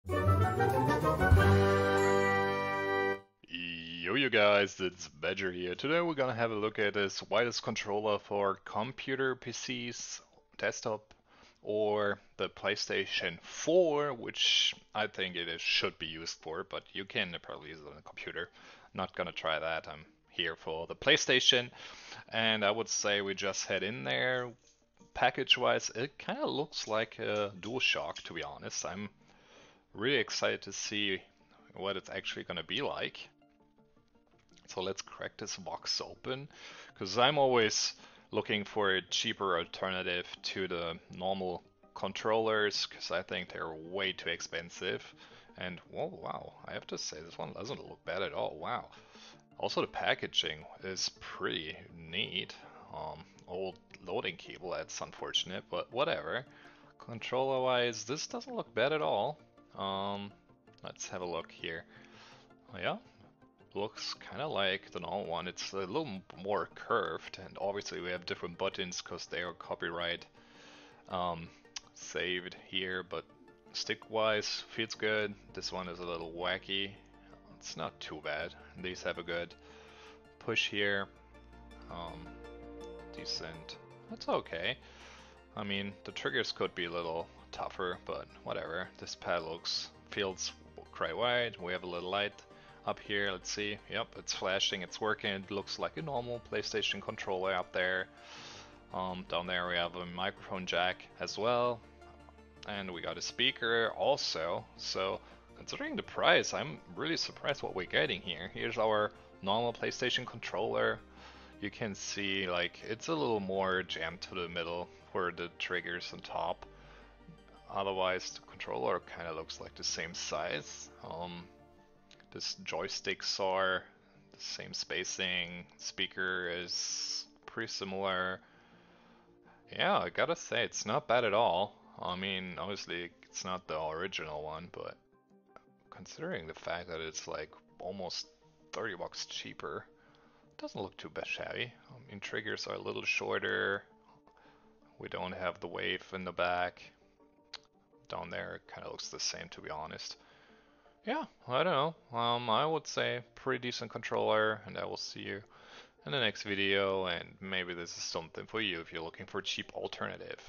Yo, you guys, it's Badger here. Today we're gonna have a look at this wireless controller for computer PCs, desktop, or the PlayStation 4, which I think should be used for, but you can probably use it on a computer. Not gonna try that. I'm here for the PlayStation, and I would say we just head in there. Package-wise, it kind of looks like a DualShock, to be honest. I'm really excited to see what it's actually gonna be like. So let's crack this box open, because I'm always looking for a cheaper alternative to the normal controllers, because I think they're way too expensive. And whoa, wow, I have to say this one doesn't look bad at all. Wow. Also the packaging is pretty neat. Old loading cable, that's unfortunate, but whatever. Controller wise, this doesn't look bad at all. Let's have a look here. Oh, yeah, looks kind of like the normal one. It's a little more curved, and obviously we have different buttons because they are copyright um, saved here, but stick-wise feels good. This one is a little wacky. It's not too bad. These have a good push here. Um, Decent. That's okay. I mean, the triggers could be a little tougher, but whatever. This pad feels quite wide. We have a little light up here. Let's see. Yep, it's flashing. It's working. It looks like a normal PlayStation controller up there. Down there we have a microphone jack as well, and we got a speaker also. So considering the price, I'm really surprised what we're getting here. Here's our normal PlayStation controller. You can see like it's a little more jammed to the middle for the triggers on top. Otherwise, the controller kind of looks like the same size. This joysticks are the same spacing. Speaker is pretty similar. Yeah, I gotta say it's not bad at all. I mean, obviously it's not the original one, but considering the fact that it's like almost 30 bucks cheaper, it doesn't look too bad shabby. I mean, triggers are a little shorter. We don't have the wave in the back. Down there, it kind of looks the same, to be honest. Yeah, I don't know. I would say pretty decent controller, and I will see you in the next video, and maybe this is something for you if you're looking for a cheap alternative.